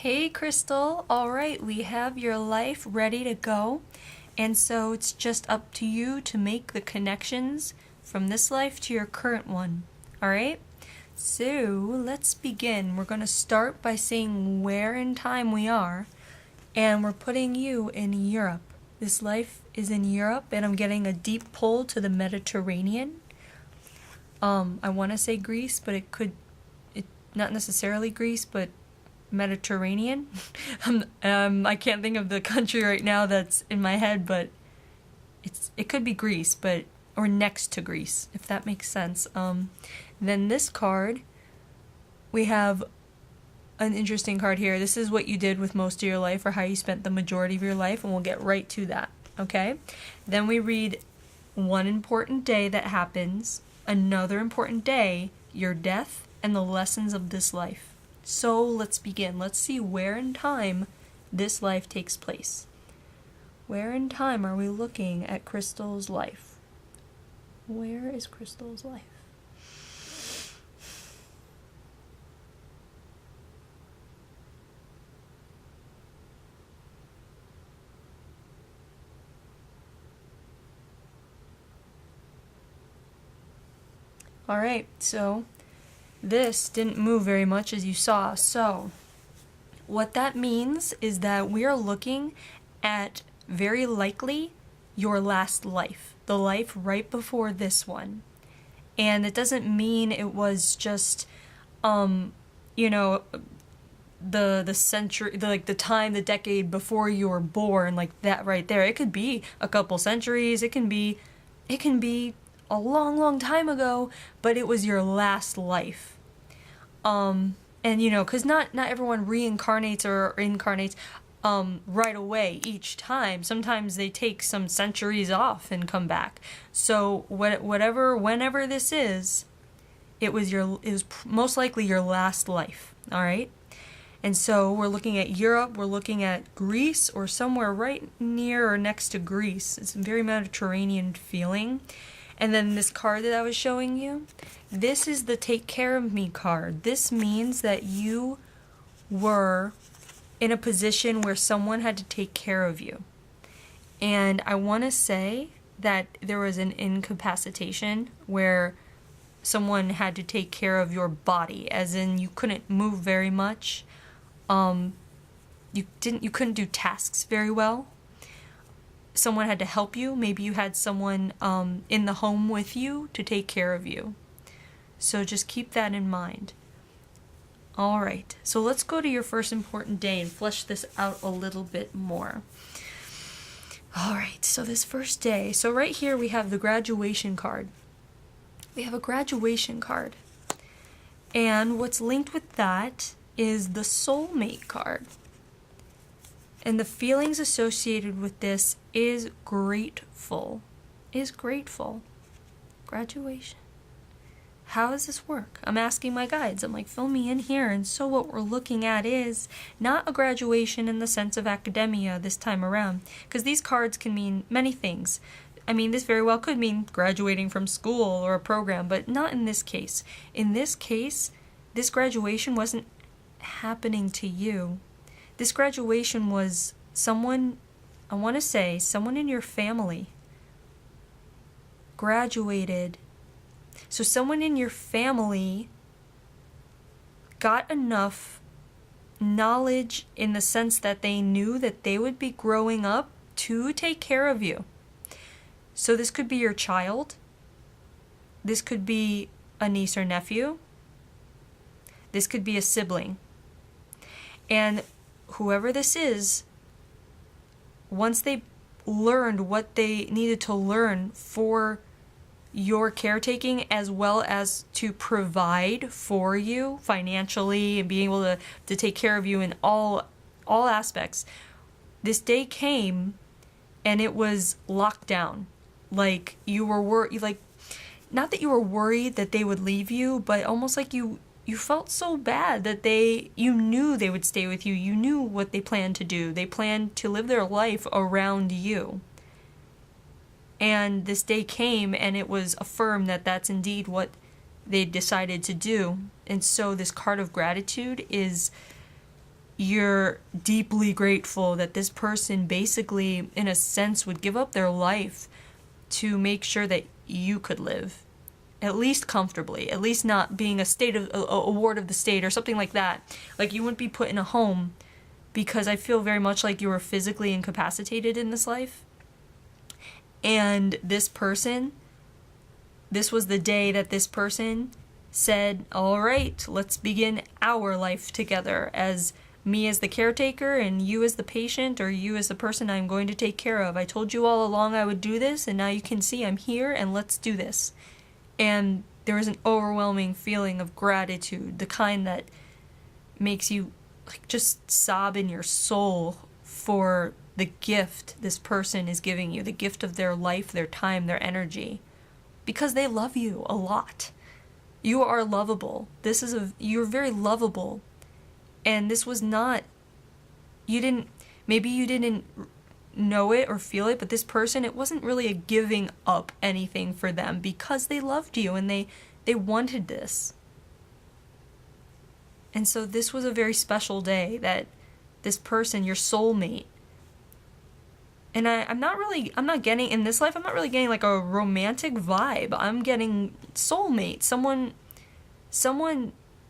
Hey Crystal, all right, we have your life ready to go. And so it's just up to you to make the connections from this life to your current one. All right? So let's begin. We're going to start by saying where in time we are, and we're putting you in Europe. This life is in Europe, and I'm getting a deep pull to the Mediterranean. I want to say Greece, but it not necessarily Greece, but Mediterranean. I can't think of the country right now that's in my head, but it could be Greece, but or next to Greece, if that makes sense. Then this card, we have an interesting card here. This is what you did with most of your life, or how you spent the majority of your life, and we'll get right to that. Okay? Then we read one important day that happens, another important day, your death, and the lessons of this life. So let's begin. Let's see where in time this life takes place. Where in time are we looking at Crystal's life? Where is Crystal's life? All right, so this didn't move very much, as you saw. So what that means is that we are looking at very likely your last life, the life right before this one. And it doesn't mean it was just the century, the time, the decade before you were born, like that right there. It could be a couple centuries, it can be a long time ago, but it was your last life. And because not everyone reincarnates or incarnates right away each time. Sometimes they take some centuries off and come back. So whenever this is, it was most likely your last life. All right. And so we're looking at Europe, we're looking at Greece, or somewhere right near or next to Greece. It's a very Mediterranean feeling. And then this card that I was showing you, this is the take care of me card. This means that you were in a position where someone had to take care of you. And I want to say that there was an incapacitation where someone had to take care of your body, as in you couldn't move very much. You couldn't do tasks very well. Someone had to help you. Maybe you had someone in the home with you to take care of you. So just keep that in mind. All right, so let's go to your first important day and flesh this out a little bit more. All right, so this first day, so right here we have the graduation card. We have a graduation card. And what's linked with that is the soulmate card. And the feelings associated with this is grateful. Graduation. How does this work? I'm asking my guides. I'm like, fill me in here. And so what we're looking at is not a graduation in the sense of academia this time around, because these cards can mean many things. I mean, this very well could mean graduating from school or a program, but not in this case. In this case, this graduation wasn't happening to you. This graduation was someone, I want to say, someone in your family graduated. So someone in your family got enough knowledge in the sense that they knew that they would be growing up to take care of you. So this could be your child. This could be a niece or nephew. This could be a sibling. And whoever this is, once they learned what they needed to learn for your caretaking, as well as to provide for you financially and being able to take care of you in all aspects, this day came and it was locked down. Like you were worried, like not that you were worried that they would leave you, but almost like you felt so bad that you knew they would stay with you. You knew what they planned to do. They planned to live their life around you. And this day came and it was affirmed that that's indeed what they decided to do. And so this card of gratitude is you're deeply grateful that this person basically, in a sense, would give up their life to make sure that you could live at least comfortably, at least not being a ward of the state or something like that. Like, you wouldn't be put in a home, because I feel very much like you were physically incapacitated in this life. And this person, this was the day that this person said, all right, let's begin our life together, as me as the caretaker and you as the patient, or you as the person I'm going to take care of. I told you all along I would do this, and now you can see I'm here, and let's do this. And there was an overwhelming feeling of gratitude, the kind that makes you like just sob in your soul for the gift this person is giving you, the gift of their life, their time, their energy, because they love you a lot. You are lovable. You're very lovable. And this was not, maybe you didn't know it or feel it, but this person, it wasn't really a giving up anything for them, because they loved you and they wanted this. And so this was a very special day that this person, your soulmate, and I'm not getting, in this life, I'm not really getting like a romantic vibe. I'm getting soulmate, someone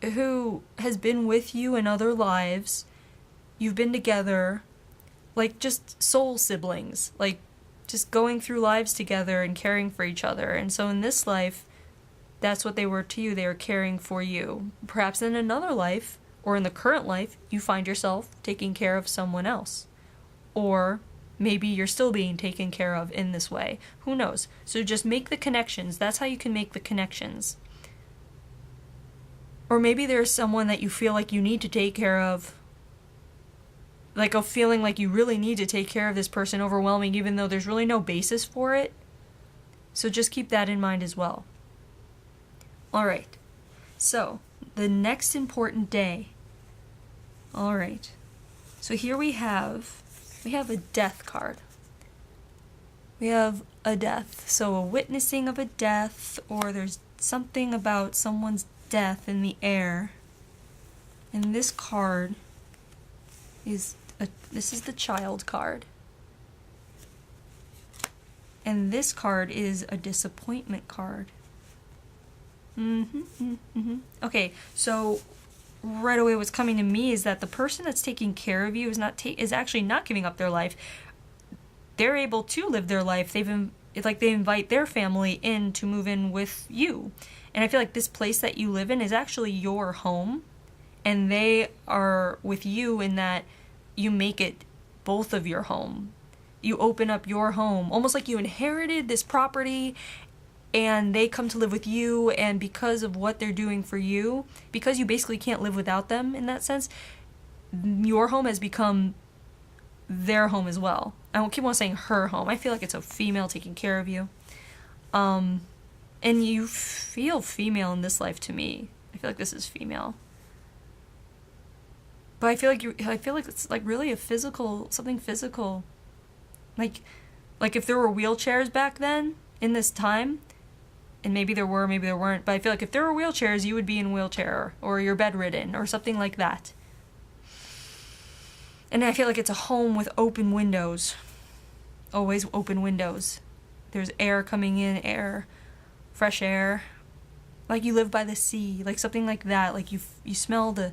who has been with you in other lives. You've been together, like just soul siblings, like just going through lives together and caring for each other. And so in this life, that's what they were to you. They were caring for you. Perhaps in another life, or in the current life, you find yourself taking care of someone else. Or maybe you're still being taken care of in this way. Who knows? So just make the connections. That's how you can make the connections. Or maybe there's someone that you feel like you need to take care of. Like a feeling like you really need to take care of this person, overwhelming, even though there's really no basis for it. So just keep that in mind as well. Alright, so the next important day. Alright, so here we have a death card. We have a death, so a witnessing of a death, or there's something about someone's death in the air. And this card is this is the child card. And this card is a disappointment card. Okay, so right away what's coming to me is that the person that's taking care of you is actually not giving up their life. They're able to live their life. They invite their family in to move in with you. And I feel like this place that you live in is actually your home, and they are with you in that you make it both of your home. You open up your home, almost like you inherited this property, and they come to live with you, and because of what they're doing for you, because you basically can't live without them in that sense, your home has become their home as well. I don't keep on saying her home. I feel like it's a female taking care of you. And you feel female in this life to me. I feel like this is female. But I feel like it's like really a physical, something physical. Like if there were wheelchairs back then, in this time, and maybe there were, maybe there weren't, but I feel like if there were wheelchairs, you would be in a wheelchair, or you're bedridden, or something like that. And I feel like it's a home with open windows. Always open windows. There's air coming in, fresh air. Like you live by the sea, like something like that. Like you smell the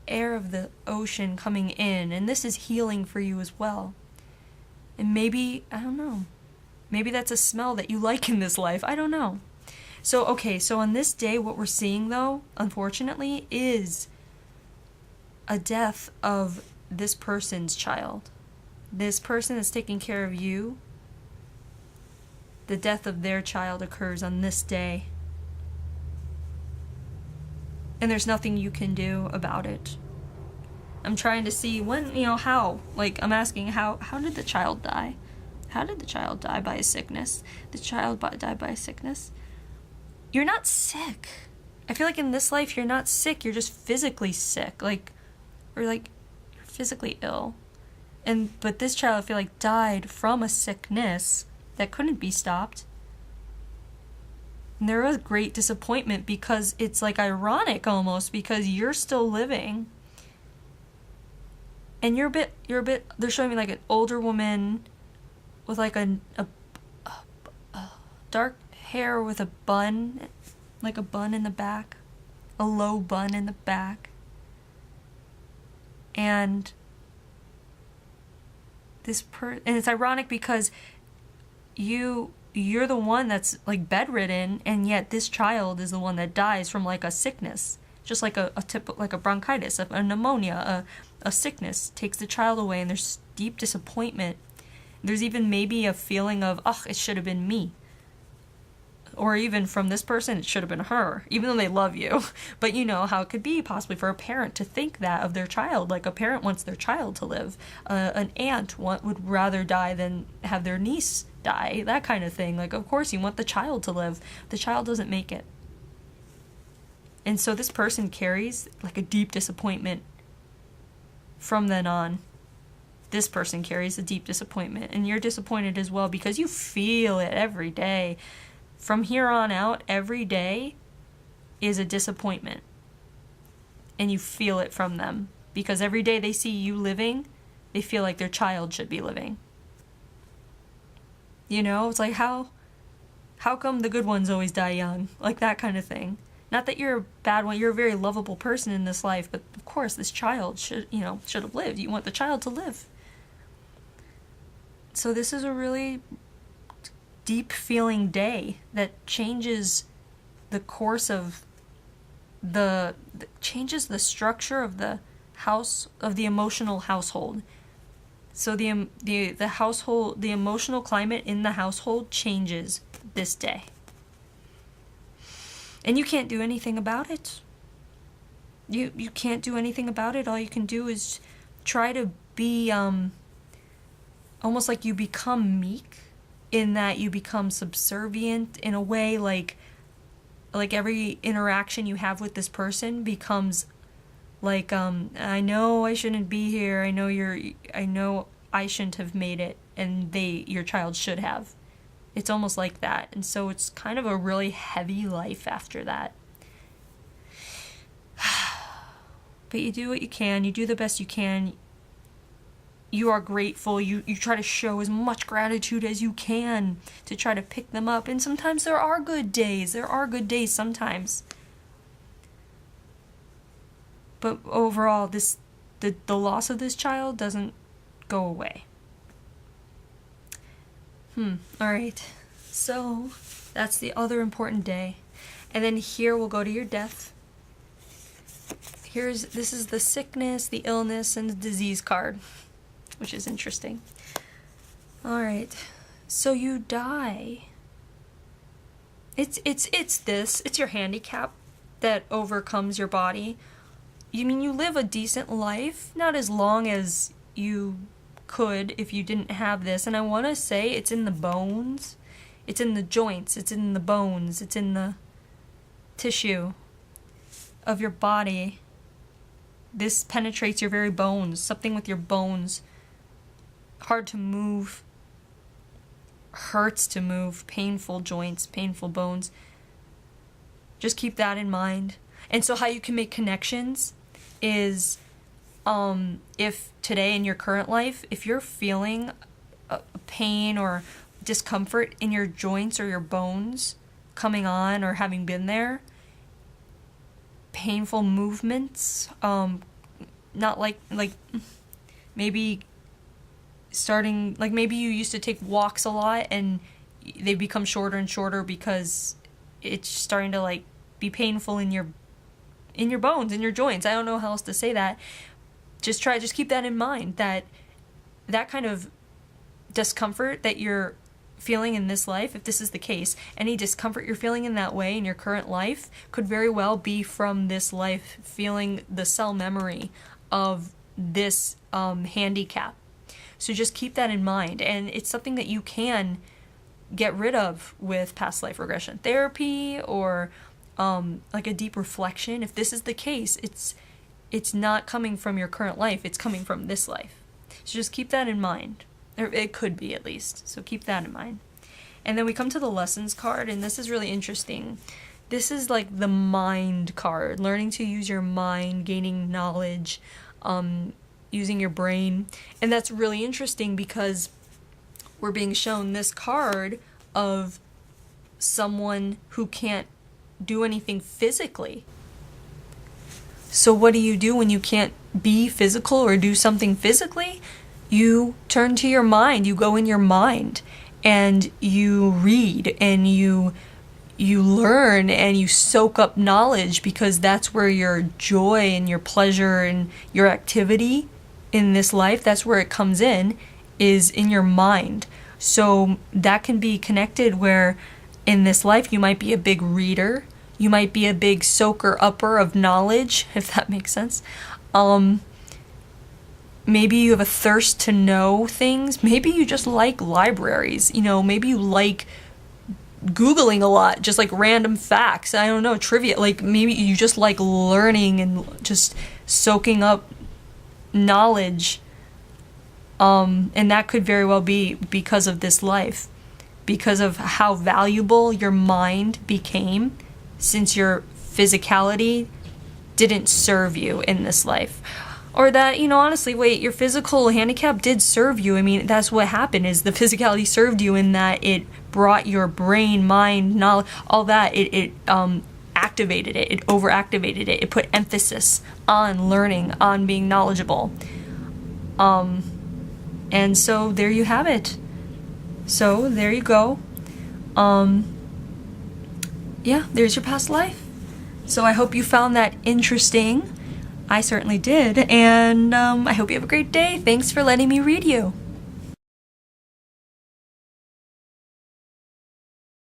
air of the ocean coming in, and this is healing for you as well. And maybe, I don't know, maybe that's a smell that you like in this life. I don't know. So, okay, so on this day, what we're seeing, though, unfortunately, is a death of this person's child. This person that's taking care of you, the death of their child occurs on this day. And there's nothing you can do about it. I'm trying to see when, how. Like, I'm asking, how did the child die? How did the child die by a sickness? The child died by a sickness? You're not sick. I feel like in this life, you're not sick. You're just physically sick. Or you're physically ill. But this child, I feel like, died from a sickness that couldn't be stopped. And there was great disappointment because it's like ironic almost, because you're still living. and they're showing me like an older woman with like a dark hair with a bun, like a bun in the back, a low bun in the back. And and it's ironic because you're the one that's like bedridden, and yet this child is the one that dies from like a sickness, just like a like a bronchitis, a pneumonia, a sickness takes the child away, and there's deep disappointment. There's even maybe a feeling of, oh, it should have been me. Or even from this person, it should have been her, even though they love you. But you know how it could be possibly for a parent to think that of their child. Like a parent wants their child to live. An aunt would rather die than have their niece die, that kind of thing. Like, of course, you want the child to live. The child doesn't make it. And so this person carries like a deep disappointment from then on. This person carries a deep disappointment, and you're disappointed as well because you feel it every day. From here on out, every day is a disappointment. And you feel it from them. Because every day they see you living, they feel like their child should be living. You know, it's like, how come the good ones always die young? Like that kind of thing. Not that you're a bad one, you're a very lovable person in this life, but of course this child should have lived. You want the child to live. So this is a really deep feeling day that changes changes the structure of the house, of the emotional household. So the household, the emotional climate in the household changes this day. And you can't do anything about it. You can't do anything about it. All you can do is try to be almost like you become meek, in that you become subservient in a way, like every interaction you have with this person becomes like, I know I shouldn't be here, I know I shouldn't have made it, and your child should have. It's almost like that. And so it's kind of a really heavy life after that. But you do what you can, you do the best you can. You are grateful. You try to show as much gratitude as you can to try to pick them up. And sometimes there are good days. There are good days sometimes. But overall, the loss of this child doesn't go away. Alright. So, that's the other important day. And then here we'll go to your death. This is the sickness, the illness, and the disease card, which is interesting. Alright, so you die. It's your handicap that overcomes your body. You mean you live a decent life, not as long as you could if you didn't have this. And I want to say it's in the bones, it's in the joints, it's in the bones, it's in the tissue of your body. This penetrates your very bones, something with your bones. Hard to move, hurts to move, painful joints, painful bones. Just keep that in mind. And so how you can make connections is, if today in your current life, if you're feeling a pain or discomfort in your joints or your bones coming on or having been there, painful movements, not like maybe starting, like maybe you used to take walks a lot and they become shorter and shorter because it's starting to like be painful in your bones, in your joints. I don't know how else to say that. Just keep that in mind, that kind of discomfort that you're feeling in this life, if this is the case, any discomfort you're feeling in that way in your current life could very well be from this life feeling the cell memory of this handicap. So just keep that in mind, and it's something that you can get rid of with past life regression therapy or like a deep reflection. If this is the case, it's not coming from your current life, it's coming from this life. So just keep that in mind. Or it could be, at least. So keep that in mind. And then we come to the lessons card, and this is really interesting. This is like the mind card, learning to use your mind, gaining knowledge, using your brain. And that's really interesting because we're being shown this card of someone who can't do anything physically. So what do you do when you can't be physical or do something physically? You turn to your mind, you go in your mind, and you read, and you learn, and you soak up knowledge, because that's where your joy and your pleasure and your activity in this life, that's where it comes in, is in your mind. So that can be connected where in this life you might be a big reader, you might be a big soaker-upper of knowledge, if that makes sense. Maybe you have a thirst to know things. Maybe you just like libraries. Maybe you like Googling a lot, just like random facts. I don't know, trivia. Like maybe you just like learning and just soaking up knowledge. And that could very well be because of this life, because of how valuable your mind became since your physicality didn't serve you in this life. Or that, honestly, wait, your physical handicap did serve you. I mean, that's what happened, is the physicality served you in that it brought your brain, mind, knowledge, all that. It activated it. It overactivated it. It put emphasis on learning, on being knowledgeable. And so there you have it. So there you go. Yeah, there's your past life. So I hope you found that interesting. I certainly did, and I hope you have a great day. Thanks for letting me read you.